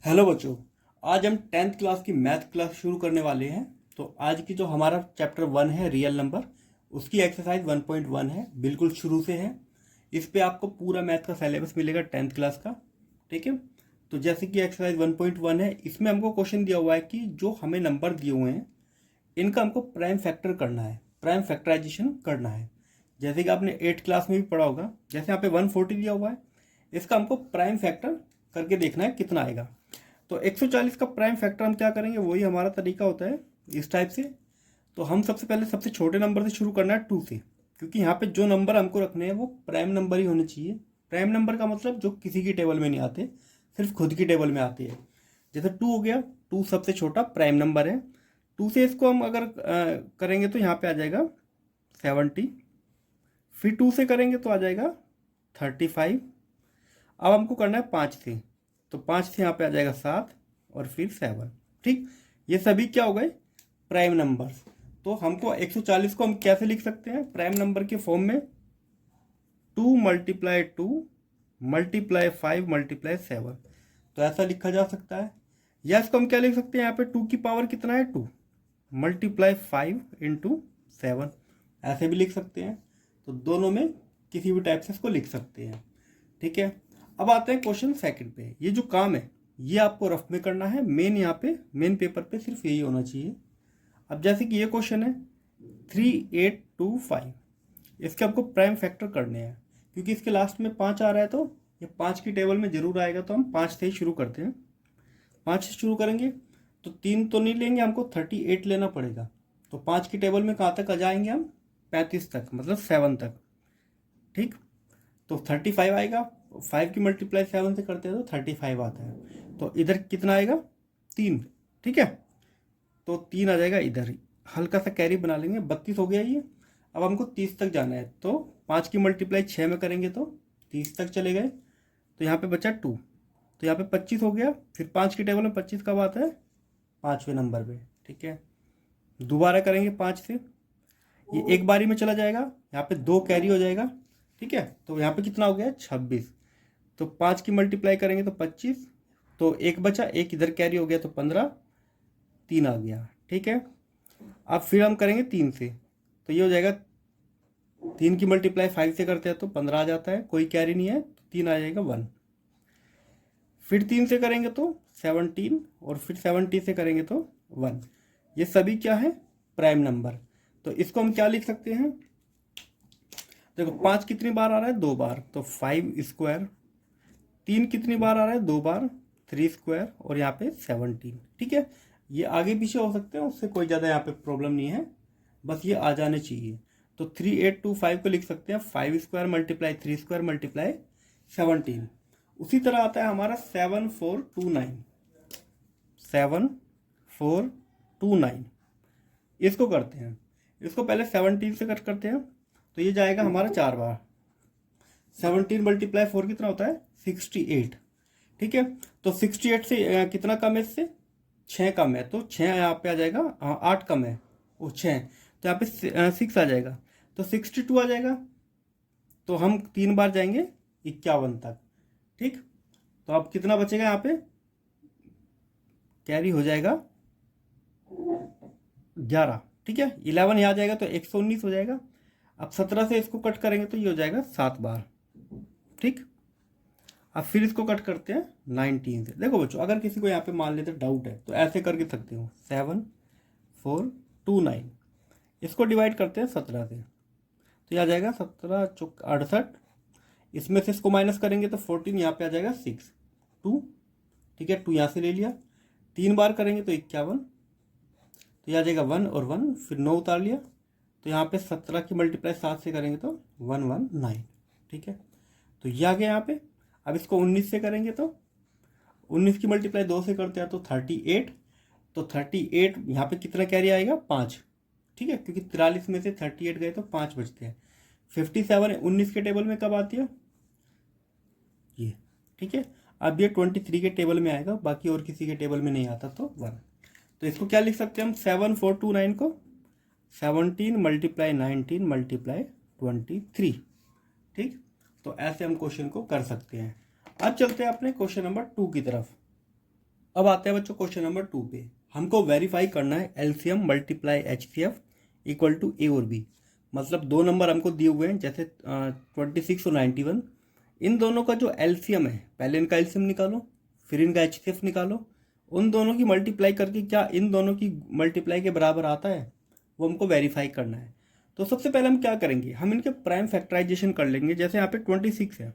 Hello बच्चों। आज हम 10th क्लास की मैथ क्लास शुरू करने वाले हैं। तो आज की जो हमारा चैप्टर 1 है रियल नंबर, उसकी एक्सरसाइज 1.1 है, बिल्कुल शुरू से है। इस पे आपको पूरा मैथ का सिलेबस मिलेगा 10th क्लास का। ठीक है। तो जैसे कि एक्सरसाइज 1.1 है, इसमें हमको क्वेश्चन दिया हुआ है कि जो हमें नंबर दिए हुए हैं इनका हमको प्राइम फैक्टर करना है, प्राइम फैक्टराइजेशन करना है। जैसे कि आपने 8th क्लास में भी पढ़ा होगा, जैसे यहाँ पे 140 दिया हुआ है, इसका हमको प्राइम फैक्टर करके देखना है कितना आएगा। तो 140 का प्राइम फैक्टर हम क्या करेंगे, वही हमारा तरीका होता है इस टाइप से। तो हम सबसे पहले सबसे छोटे नंबर से शुरू करना है 2 से, क्योंकि यहाँ पे जो नंबर हमको रखने हैं वो प्राइम नंबर ही होने चाहिए। प्राइम नंबर का मतलब जो किसी की टेबल में नहीं आते, सिर्फ खुद की टेबल में आते हैं। जैसे 2 हो गया, 2 सबसे छोटा प्राइम नंबर है। 2 से इसको हम अगर करेंगे तो यहाँ पे आ जाएगा 70। फिर 2 से करेंगे तो आ जाएगा 35। अब हमको करना है 5 से, तो 5 से यहाँ पे आ जाएगा 7 और फिर 7। ठीक, ये सभी क्या हो गए, प्राइम नंबर्स। तो हमको 140 को हम कैसे लिख सकते हैं प्राइम नंबर के फॉर्म में, 2 मल्टीप्लाई 2 मल्टीप्लाई 5 मल्टीप्लाई 7। तो ऐसा लिखा जा सकता है। या इसको हम क्या लिख सकते हैं, यहाँ पे 2 की पावर कितना है 2 मल्टीप्लाई 5 इंटू 7, ऐसे भी लिख सकते हैं। तो दोनों में किसी भी टाइप से इसको लिख सकते हैं। ठीक है। अब आते हैं क्वेश्चन सेकंड पे। ये जो काम है ये आपको रफ में करना है, मेन यहाँ पे मेन पेपर पे सिर्फ यही होना चाहिए। अब जैसे कि ये क्वेश्चन है 3825, इसके आपको प्राइम फैक्टर करने हैं। क्योंकि इसके लास्ट में 5 आ रहा है तो ये 5 की टेबल में जरूर आएगा, तो हम 5 से ही शुरू करते हैं। 5 से शुरू करेंगे तो 3 तो नहीं लेंगे, हमको 38 लेना पड़ेगा। तो 5 की टेबल में कहाँ तक आ जाएंगे हम, 35 तक, मतलब 7 तक। ठीक, तो 35 आएगा। 5 की मल्टीप्लाई 7 से करते हैं तो 35 आता है। तो इधर कितना आएगा, 3। ठीक है, तो 3 आ जाएगा इधर, हल्का सा कैरी बना लेंगे, 32 हो गया ये। अब हमको 30 तक जाना है, तो 5 की मल्टीप्लाई 6 में करेंगे तो 30 तक चले गए। तो यहाँ पे बचा 2, तो यहाँ पे 25 हो गया। फिर 5 की टेबल में 25 कब आता है, 5वें नंबर पे। ठीक है, दोबारा करेंगे 5 से, ये एक बारी में चला जाएगा, यहाँ पे 2 कैरी हो जाएगा। ठीक है, तो यहाँ पे कितना हो गया 26। तो 5 की मल्टीप्लाई करेंगे तो 25, तो एक बचा, एक इधर कैरी हो गया तो 15, 3 आ गया। ठीक है, अब फिर हम करेंगे 3 से, तो ये हो जाएगा 3 की मल्टीप्लाई 5 से करते हैं तो 15 आ जाता है, कोई कैरी नहीं है, तो 3 आ जाएगा 1। फिर 3 से करेंगे तो 17, और फिर 70 से करेंगे तो 1। ये सभी क्या है, प्राइम नंबर। तो इसको हम क्या लिख सकते हैं, देखो 5 कितनी बार आ रहा है, 2 बार, तो 5 स्क्वायर। 3 कितनी बार आ रहा है, 2 बार, 3 स्क्वायर, और यहाँ पे 17। ठीक है, ये आगे पीछे हो सकते हैं, उससे कोई ज़्यादा यहाँ पे प्रॉब्लम नहीं है, बस ये आ जाने चाहिए। तो 3825 को लिख सकते हैं 5 स्क्वायर मल्टीप्लाई 3 स्क्वायर मल्टीप्लाई 17। उसी तरह आता है हमारा 7429, 7429। इसको करते हैं, इसको पहले 17 से कट करते हैं, तो ये जाएगा हमारा 4 बार। 17 मल्टीप्लाई 4 कितना होता है, 68। ठीक है, तो 68 से कितना कम है, इससे 6 कम है, तो 6 यहाँ पे आ जाएगा, 8 कम है वो 6, तो यहाँ पे 6 आ जाएगा, तो 62 आ जाएगा। तो हम 3 बार जाएंगे 51 तक। ठीक, तो अब कितना बचेगा, यहाँ पे कैरी हो जाएगा 11। ठीक है, 11 यहाँ आ जाएगा तो 119 हो जाएगा। अब 17 से इसको कट करेंगे तो ये हो जाएगा 7 बार। ठीक, अब फिर इसको कट करते हैं 19 से। देखो बच्चों, अगर किसी को यहाँ पे मान लेते डाउट है तो ऐसे करके सकते हो, 7429, इसको डिवाइड करते हैं 17 से, तो ये आ जाएगा 17 चौक 68। इसमें से इसको माइनस करेंगे तो 14, यहाँ पे आ जाएगा 6 2। ठीक है, 2 यहाँ से ले लिया, 3 बार करेंगे तो 51, तो ये आ जाएगा 1 और 1, फिर 9 उतार लिया, तो यहाँ पे 17 की मल्टीप्लाई 7 से करेंगे तो 119। ठीक है, तो ये आ गया यहाँ पे। अब इसको 19 से करेंगे तो 19 की मल्टीप्लाई 2 से करते हैं तो 38, तो 38 यहाँ पे कितना कैरी आएगा, 5। ठीक है, क्योंकि 43 में से 38 गए तो 5 बचते हैं। 57 19 के टेबल में कब आती है ये। ठीक है, अब ये 23 के टेबल में आएगा, बाकी और किसी के टेबल में नहीं आता तो 1। तो इसको क्या लिख सकते हैं हम, 7429 को 17 मल्टीप्लाई 19 मल्टीप्लाई 23। ठीक, तो ऐसे हम क्वेश्चन को कर सकते हैं। अब चलते हैं अपने क्वेश्चन नंबर 2 की तरफ। अब आते हैं बच्चों क्वेश्चन नंबर 2 पे। हमको वेरीफाई करना है LCM multiply HCF equal to A और बी। मतलब दो नंबर हमको दिए हुए हैं, जैसे 26 और 91। इन दोनों का जो एलसीएम है, पहले इनका एलसीएम निकालो, फिर इनका एचसीएफ निकालो। उन दोनों की मल्टीप्लाई करके क्या इन दोनों की मल्टीप्लाई के बराबर आता है, वो हमको वेरीफाई करना है। तो सबसे पहले हम क्या करेंगे, हम इनके प्राइम फैक्टराइजेशन कर लेंगे। जैसे यहाँ पे 26 है,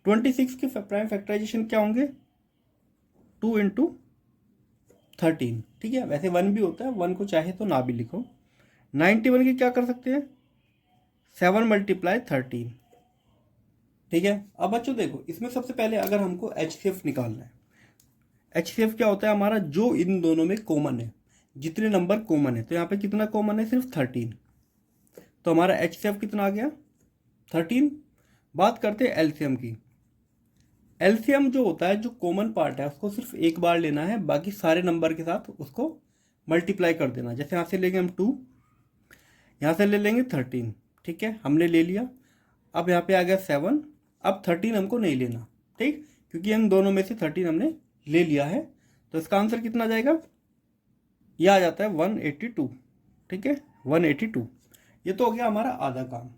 26 के प्राइम फैक्टराइजेशन क्या होंगे, 2 इंटू 13। ठीक है, वैसे 1 भी होता है, 1 को चाहे तो ना भी लिखो। 91 की क्या कर सकते हैं, 7 मल्टीप्लाई 13। ठीक है, अब बच्चों देखो, इसमें सबसे पहले अगर हमको एचसीएफ निकालना है, एचसीएफ क्या होता है हमारा, जो इन दोनों में कॉमन है, जितने नंबर कॉमन है। तो यहाँ पे कितना कॉमन है, सिर्फ 13। तो हमारा एचसीएफ कितना आ गया, 13। बात करते हैं एलसीएम की। एलसीएम जो होता है, जो कॉमन पार्ट है, उसको सिर्फ एक बार लेना है, बाकी सारे नंबर के साथ उसको मल्टीप्लाई कर देना। जैसे यहाँ से लेंगे हम 2, यहाँ से ले लेंगे 13। ठीक है, हमने ले लिया। अब यहाँ पे आ गया 7। अब 13 हमको नहीं लेना, ठीक, क्योंकि इन दोनों में से 13 हमने ले लिया है। तो इसका आंसर कितना आ जाएगा, यह आ जाता है 182। ठीक है, 182। ये तो हो गया हमारा आधा काम।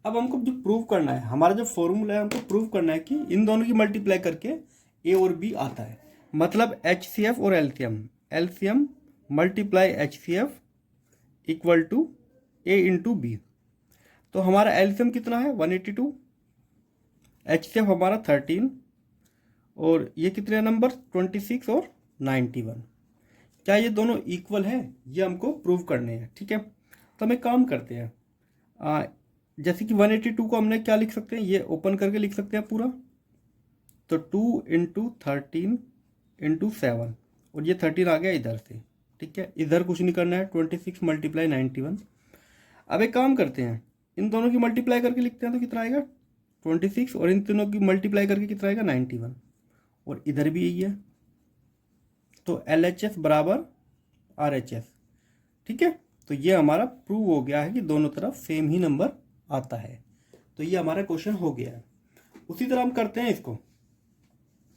अब हमको जो प्रूव करना है, हमारा जो फॉर्मूला है, हमको प्रूव करना है कि इन दोनों की मल्टीप्लाई करके ए और बी आता है। मतलब एचसीएफ और LCM, LCM multiply HCF equal to A into B. तो हमारा एलसीएम कितना है, 182, एचसीएफ हमारा 13, और ये कितने नंबर, 26 और 91। क्या ये दोनों इक्वल है, ये हमको प्रूव करने हैं। ठीक है, तो हम एक काम करते हैं, जैसे कि 182 को हमने क्या लिख सकते हैं, ये ओपन करके लिख सकते हैं पूरा। तो 2 इंटू 13 इंटू 7, और ये 13 आ गया इधर से। ठीक है, इधर कुछ नहीं करना है, 26 मल्टीप्लाई 91। अब एक काम करते हैं, इन दोनों की मल्टीप्लाई करके लिखते हैं, तो कितना आएगा 26, और इन तीनों की मल्टीप्लाई करके कितना आएगा 91, और इधर भी यही है। तो LHS बराबर RHS। ठीक है, तो ये हमारा प्रूव हो गया है कि दोनों तरफ सेम ही नंबर आता है। तो ये हमारा क्वेश्चन हो गया है। उसी तरह हम करते हैं इसको,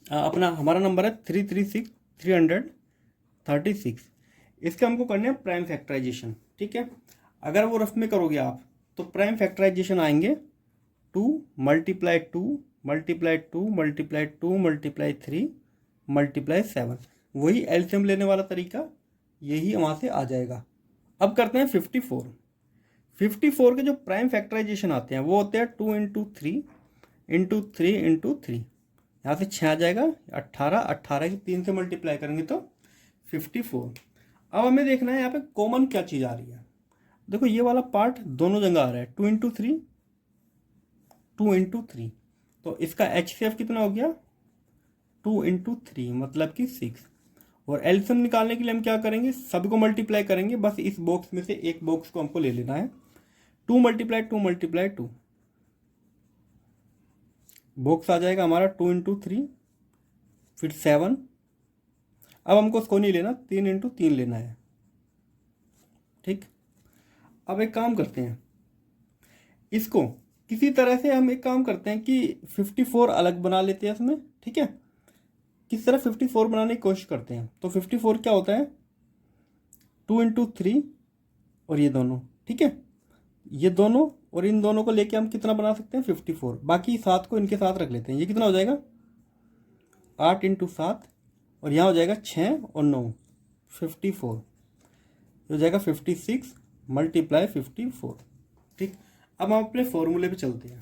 अपना हमारा नंबर है 336। इसके हमको करने हैं प्राइम फैक्टराइजेशन। ठीक है, अगर वो रफ में करोगे आप, तो प्राइम फैक्टराइजेशन आएंगे 2 multiply 2 multiply 2 multiply 2 multiply 3 multiply 7। वही एलसीएम लेने वाला तरीका यही वहाँ से आ जाएगा। अब करते हैं 54 के जो प्राइम फैक्टराइजेशन आते हैं वो होते हैं 2 इंटू 3 इंटू 3 इंटू 3। यहाँ से 6 आ जाएगा, 18 की 3 से मल्टीप्लाई करेंगे तो 54। अब हमें देखना है यहाँ पे कॉमन क्या चीज़ आ रही है। देखो ये वाला पार्ट दोनों जगह आ रहा है, 2 इंटू 3 2 इंटू 3। तो इसका एचसीएफ कितना हो गया, 2 इंटू 3 मतलब कि 6। और एलसीएम निकालने के लिए हम क्या करेंगे, सबको मल्टीप्लाई करेंगे, बस इस बॉक्स में से एक बॉक्स को हमको ले लेना है। 2 मल्टीप्लाई 2 मल्टीप्लाई 2, बॉक्स आ जाएगा हमारा 2 इंटू 3, फिर 7। अब हमको उसको नहीं लेना, 3 इंटू 3 लेना है। ठीक, अब एक काम करते हैं, इसको किसी तरह से हम एक काम करते हैं कि 54 अलग बना लेते हैं इसमें। ठीक है, किस तरह 54 बनाने की कोशिश करते हैं। तो 54 क्या होता है, 2 इंटू 3 और ये दोनों। ठीक है, ये दोनों और इन दोनों को लेके हम कितना बना सकते हैं, 54। बाकी 7 को इनके साथ रख लेते हैं। ये कितना हो जाएगा, 8 इंटू 7, और यहाँ हो जाएगा 6 और 9, 54। हो जाएगा 56 मल्टीप्लाई 54। ठीक, अब हम अपने फॉर्मूले पे चलते हैं,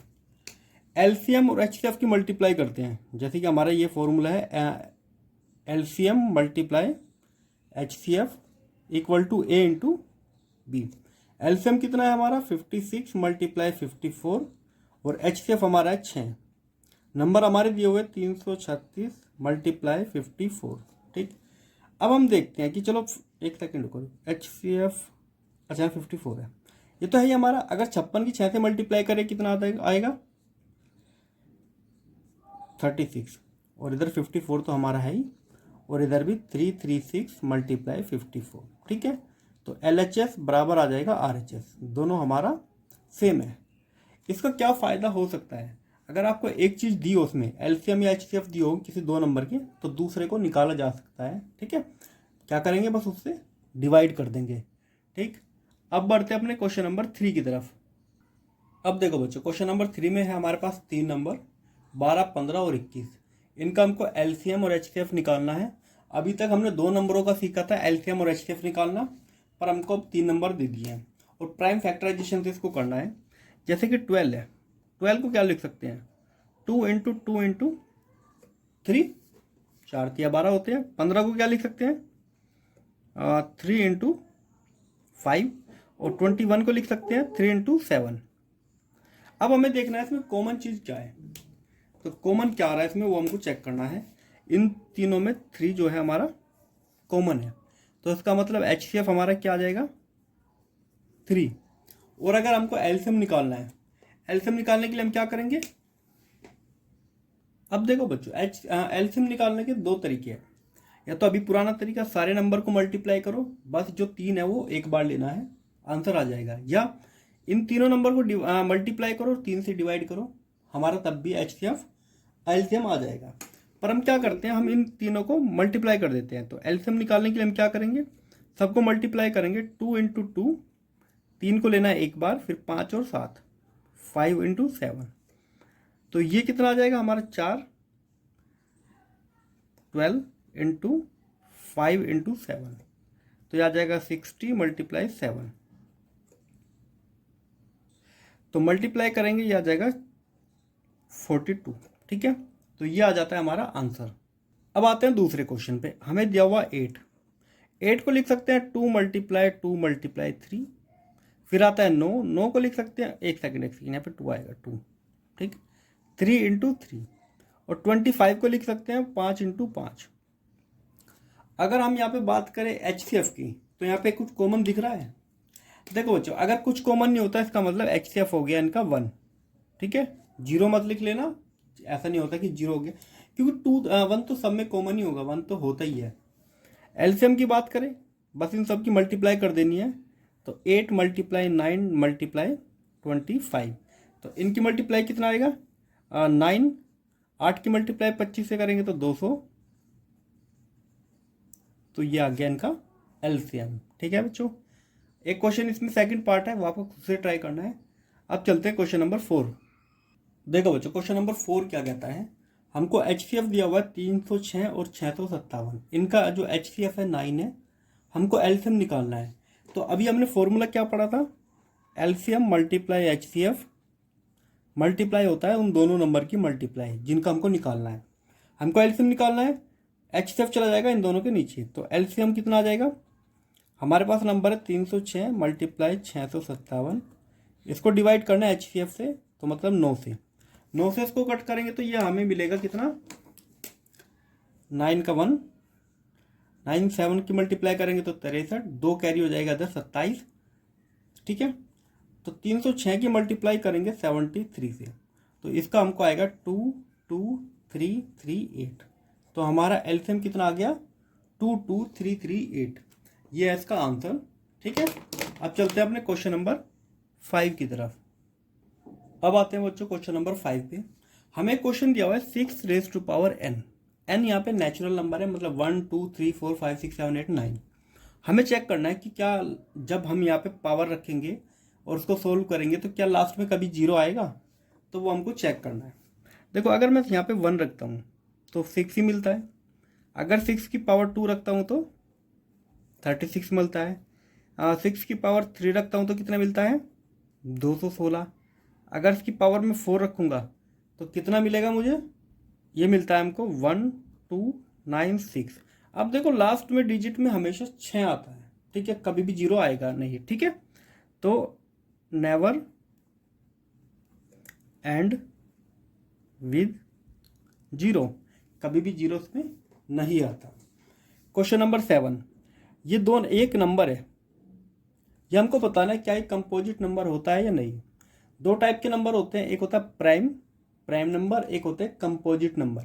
एलसीएम और एचसीएफ की मल्टीप्लाई करते हैं। जैसे कि हमारा ये फॉर्मूला है, LCM multiply HCF equal to A into B. LCM कितना है हमारा, 56 मल्टीप्लाई 54, और एचसीएफ हमारा है 6। नंबर हमारे दिए हुए 336 मल्टीप्लाई 54। ठीक, अब हम देखते हैं कि चलो एक सेकेंड रुको, एचसीएफ अच्छा 54 है, ये तो है ही हमारा। अगर 56 की 6 से मल्टीप्लाई करें कितना आएगा, 36, और इधर 54 तो हमारा है ही, और इधर भी 336 मल्टीप्लाई 54। ठीक है, तो LHS बराबर आ जाएगा RHS, दोनों हमारा सेम है। इसका क्या फ़ायदा हो सकता है, अगर आपको एक चीज़ दी हो उसमें एलसीएम या एचसीएफ दी हो किसी दो नंबर की, तो दूसरे को निकाला जा सकता है। ठीक है, क्या करेंगे, बस उससे डिवाइड कर देंगे। ठीक, अब बढ़ते हैं अपने क्वेश्चन नंबर 3 की तरफ। अब देखो बच्चों, क्वेश्चन नंबर 3 में है हमारे पास 3 नंबर 12, 15 और 21। इनका हमको एलसीएम और एचसीएफ निकालना है। अभी तक हमने दो नंबरों का सीखा था एलसीएम और एचसीएफ निकालना, पर हमको अब 3 नंबर दे दिए हैं और प्राइम फैक्टराइजेशन से इसको करना है। जैसे कि 12 है, 12 को क्या लिख सकते हैं, 2 इंटू 2 इंटू 3, 4 तिया 12 होते हैं। 15 को क्या लिख सकते हैं, 3 इंटू 5, और 21 को लिख सकते हैं 3 इंटू 7। अब हमें देखना है इसमें कॉमन चीज़ क्या है, तो कॉमन क्या आ रहा है इसमें वो हमको चेक करना है। इन तीनों में 3 जो है हमारा कॉमन है, तो इसका मतलब एचसीएफ हमारा क्या आ जाएगा, 3। और अगर हमको एलसीएम निकालना है, एलसीएम निकालने के लिए हम क्या करेंगे, अब देखो बच्चों एलसीएम निकालने के दो तरीके हैं। या तो अभी पुराना तरीका सारे नंबर को मल्टीप्लाई करो, बस जो 3 है वो एक बार लेना है, आंसर आ जाएगा। या इन तीनों नंबर को मल्टीप्लाई करो, 3 से डिवाइड करो, हमारा तब भी एचसीएफ एलसीएम आ जाएगा। पर हम क्या करते हैं, हम इन तीनों को मल्टीप्लाई कर देते हैं। तो एलसीएम निकालने के लिए हम क्या करेंगे, सबको मल्टीप्लाई करेंगे। 2 इंटू 2, 3 को लेना है एक बार, फिर 5 और 7, 5 इंटू 7, तो ये कितना आ जाएगा हमारा 4, 12 इंटू 5 इंटू 7, तो ये आ जाएगा 60 मल्टीप्लाई 7। तो मल्टीप्लाई करेंगे ये आ जाएगा 42। ठीक है, तो ये आ जाता है हमारा आंसर। अब आते हैं दूसरे क्वेश्चन पे। हमें दिया हुआ 8 को लिख सकते हैं 2 मल्टीप्लाई 2 मल्टीप्लाई 3। फिर आता है 9 को लिख सकते हैं, एक सेकेंड यहाँ पे 2 आएगा 2। ठीक, 3 इंटू 3। और 25 को लिख सकते हैं 5 इंटू 5। अगर हम यहाँ पे बात करें एचसीएफ की, तो यहाँ पे कुछ कॉमन दिख रहा है। देखो बच्चों, अगर कुछ कॉमन नहीं होता इसका मतलब एचसीएफ हो गया इनका 1। ठीक है, 0 मत लिख लेना, ऐसा नहीं होता कि 0 हो गया, क्योंकि 1 तो सब में कॉमन ही होगा, 1 तो होता ही है। एलसीएम की बात करें, बस इन सब की मल्टीप्लाई कर देनी है। तो 8 मल्टीप्लाई 9 मल्टीप्लाई 25, तो इनकी मल्टीप्लाई कितना आएगा, 9। 8 की मल्टीप्लाई 25 से करेंगे तो 200, तो ये आ गया इनका एलसीएम। ठीक है बच्चों, एक क्वेश्चन इसमें सेकंड पार्ट है, वो आपको खुद से ट्राई करना है। अब चलते हैं क्वेश्चन नंबर 4। देखो बच्चों, क्वेश्चन नंबर 4 क्या कहता है, हमको एचसीएफ दिया हुआ है 306 और 657। इनका जो एचसीएफ है 9 है, हमको एलसीएम निकालना है। तो अभी हमने फॉर्मूला क्या पढ़ा था, एलसीएम मल्टीप्लाई एचसीएफ मल्टीप्लाई होता है उन दोनों नंबर की मल्टीप्लाई जिनका हमको निकालना है। हमको एलसीएम निकालना है, एचसीएफ चला जाएगा इन दोनों के नीचे, तो एलसीएम कितना आ जाएगा, हमारे पास नंबर है 306 मल्टीप्लाई 657। इसको डिवाइड करना है एचसीएफ से, तो मतलब 9 से। 9 से इसको कट करेंगे तो ये हमें मिलेगा कितना, 9 का 1, 9 7 की मल्टीप्लाई करेंगे तो 63, 2 कैरी हो जाएगा 10, 27। ठीक है, तो 306 की मल्टीप्लाई करेंगे 73 से, तो इसका हमको आएगा 22338। तो हमारा एलसीएम कितना आ गया, 22338। ये है इसका आंसर। ठीक है, अब चलते हैं अपने क्वेश्चन नंबर 5 की तरफ। अब आते हैं बच्चों क्वेश्चन नंबर 5 पे। हमें क्वेश्चन दिया हुआ है 6 raise to power n। n यहाँ पे नेचुरल नंबर है, मतलब 1 2 3 4 5 6 7 8 9। हमें चेक करना है कि क्या जब हम यहाँ पे पावर रखेंगे और उसको सोल्व करेंगे तो क्या लास्ट में कभी 0 आएगा, तो वो हमको चेक करना है। देखो, अगर मैं यहाँ पे 1 रखता हूँ तो 6 ही मिलता है। अगर 6 की पावर 2 रखता हूँ तो 36 मिलता है। 6 की पावर 3 रखता हूँ तो कितना मिलता है, 216। अगर इसकी पावर में 4 रखूँगा तो कितना मिलेगा मुझे, ये मिलता है हमको 1296। अब देखो लास्ट में डिजिट में हमेशा 6 आता है। ठीक है, कभी भी 0 आएगा नहीं। ठीक है, तो नेवर एंड विद 0, कभी भी 0 इसमें नहीं आता। क्वेश्चन नंबर 7, ये दोनों एक नंबर है, ये हमको बताना है क्या एक कंपोजिट नंबर होता है या नहीं। दो टाइप के नंबर होते हैं, एक होता है प्राइम नंबर, एक होते हैं कंपोजिट नंबर।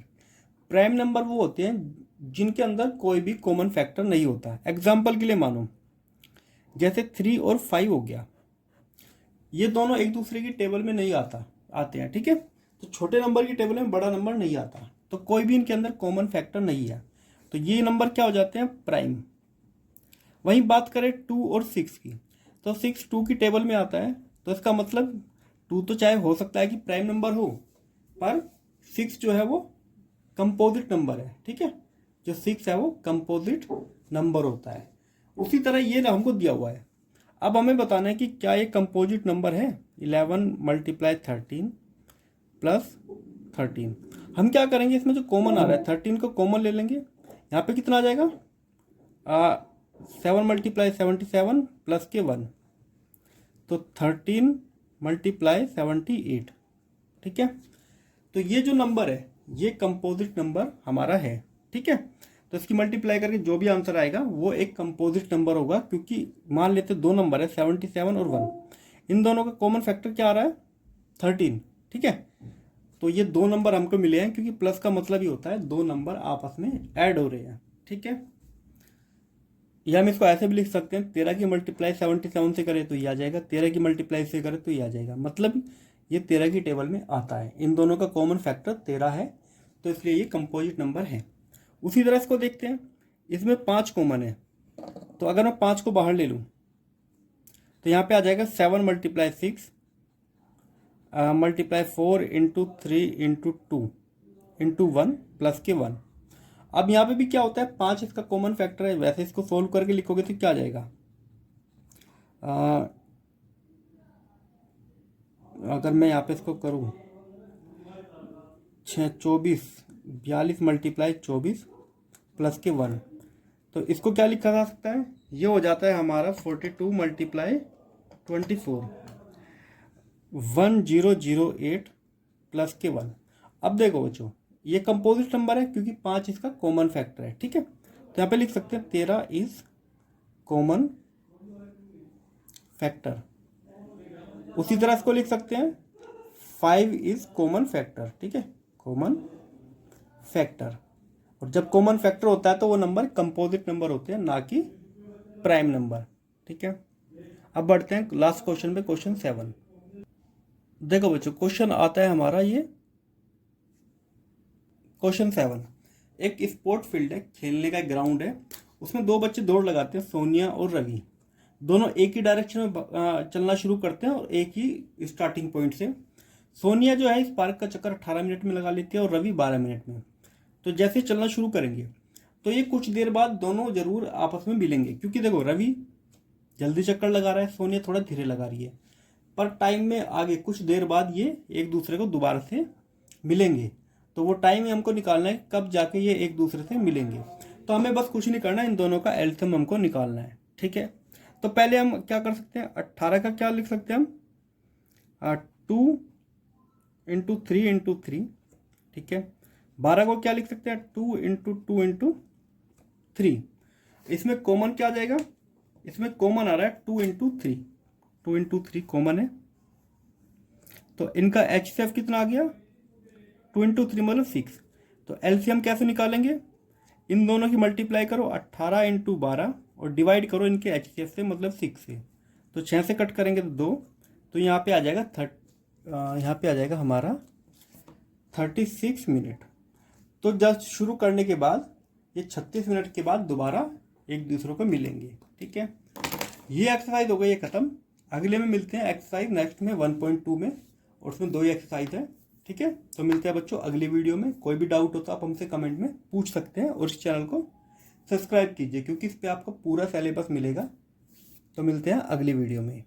प्राइम नंबर वो होते हैं जिनके अंदर कोई भी कॉमन फैक्टर नहीं होता। एग्जाम्पल के लिए मानो जैसे 3 और 5 हो गया, ये दोनों एक दूसरे की टेबल में नहीं आते हैं। ठीक है, तो छोटे नंबर की टेबल में बड़ा नंबर नहीं आता, तो कोई भी इनके अंदर कॉमन फैक्टर नहीं है, तो ये नंबर क्या हो जाते हैं, प्राइम। वहीं बात करें 2 और 6 की, तो 6 2 की टेबल में आता है, तो इसका मतलब 2 तो चाहे हो सकता है कि प्राइम नंबर हो, पर 6 जो है वो कंपोजिट नंबर है, ठीक है। जो 6 है वो कंपोजिट नंबर होता है। उसी तरह ये हमको दिया हुआ है, अब हमें बताना है कि क्या ये कंपोजिट नंबर है। 11 मल्टीप्लाई 13 प्लस 13, हम क्या करेंगे, इसमें जो कॉमन आ रहा है 13 को कॉमन ले लेंगे। यहाँ पे कितना आ जाएगा, 7 मल्टीप्लाई 77 प्लस के 1, तो 13 मल्टीप्लाई 78, ठीक है। तो ये जो नंबर है ये कंपोजिट नंबर हमारा है, ठीक है। तो इसकी मल्टीप्लाई करके जो भी आंसर आएगा वो एक कंपोजिट नंबर होगा, क्योंकि मान लेते दो नंबर है 77 और 1, इन दोनों का कॉमन फैक्टर क्या आ रहा है, 13, ठीक है। तो ये दो नंबर हमको मिले हैं, क्योंकि प्लस का मतलब ही होता है दो नंबर आपस में ऐड हो रहे हैं, ठीक है। या हम इसको ऐसे भी लिख सकते हैं, 13 की मल्टीप्लाई 77 से करें तो ये आ जाएगा, 13 की मल्टीप्लाई से करें तो ये आ जाएगा, मतलब ये 13 की टेबल में आता है। इन दोनों का कॉमन फैक्टर 13 है, तो इसलिए ये कंपोजिट नंबर है। उसी तरह इसको देखते हैं, इसमें 5 कॉमन है, तो अगर मैं 5 को बाहर ले लूँ तो यहाँ पे आ जाएगा 7 multiply 6 multiply 4 into 3 into 2 into 1 plus के 1। अब यहाँ पे भी क्या होता है, 5 इसका कॉमन फैक्टर है, वैसे इसको सोल्व करके लिखोगे तो क्या आ जाएगा, अगर मैं यहाँ पे इसको करूँ 24 42 मल्टीप्लाई 24 प्लस के 1, तो इसको क्या लिखा जा सकता है, ये हो जाता है हमारा 42 मल्टीप्लाई 24 1008 प्लस के 1। अब देखो बच्चों, ये कंपोजिट नंबर है क्योंकि 5 इसका कॉमन फैक्टर है, ठीक है। तो यहाँ पे लिख सकते हैं 13 इज कॉमन फैक्टर। उसी तरह इसको लिख सकते हैं 5 इज कॉमन फैक्टर, ठीक है, कॉमन फैक्टर। और जब कॉमन फैक्टर होता है तो वो नंबर कंपोजिट नंबर होते हैं, ना कि प्राइम नंबर, ठीक है। अब बढ़ते हैं लास्ट क्वेश्चन पे, क्वेश्चन 7। देखो बच्चों, क्वेश्चन आता है हमारा ये क्वेश्चन 7। एक स्पोर्ट फील्ड है, खेलने का ग्राउंड है, उसमें दो बच्चे दौड़ लगाते हैं, सोनिया और रवि। दोनों एक ही डायरेक्शन में चलना शुरू करते हैं और एक ही स्टार्टिंग पॉइंट से। सोनिया जो है इस पार्क का चक्कर 18 मिनट में लगा लेती है और रवि 12 मिनट में। तो जैसे चलना शुरू करेंगे तो ये कुछ देर बाद दोनों जरूर आपस में मिलेंगे, क्योंकि देखो रवि जल्दी चक्कर लगा रहा है, सोनिया थोड़ा धीरे लगा रही है, पर टाइम में आगे कुछ देर बाद ये एक दूसरे को दोबारा से मिलेंगे। तो वो टाइम ही हमको निकालना है कब जाके ये एक दूसरे से मिलेंगे। तो हमें बस कुछ नहीं करना है, इन दोनों का एलसीएम हमको निकालना है, ठीक है। तो पहले हम क्या कर सकते हैं, 18 का क्या लिख सकते हैं हम, 2 इंटू 3 इंटू 3, ठीक है। 12 को क्या लिख सकते हैं, 2 इंटू 2 इंटू 3। इसमें कॉमन क्या आ जाएगा, इसमें कॉमन आ रहा है 2 इंटू 3, 2 इंटू 3 कॉमन है। तो इनका HCF कितना आ गया, 2 इंटू 3 मतलब 6। तो एलसीएम कैसे निकालेंगे, इन दोनों की मल्टीप्लाई करो 18 इंटू 12 और डिवाइड करो इनके HCF से, मतलब 6 से। तो 6 से कट करेंगे तो 2, तो यहाँ पे आ जाएगा यहाँ पे आ जाएगा हमारा 36 मिनट। तो जब शुरू करने के बाद ये 36 मिनट के बाद दोबारा एक दूसरे को मिलेंगे, ठीक है। ये एक्सरसाइज हो गई है ख़त्म। अगले में मिलते हैं एक्सरसाइज नेक्स्ट में 1.2 में, और उसमें 2 ही एक्सरसाइज है, ठीक है। तो मिलते हैं बच्चों अगली वीडियो में। कोई भी डाउट हो तो आप हमसे कमेंट में पूछ सकते हैं, और इस चैनल को सब्सक्राइब कीजिए क्योंकि इस पर आपको पूरा सिलेबस मिलेगा। तो मिलते हैं अगली वीडियो में।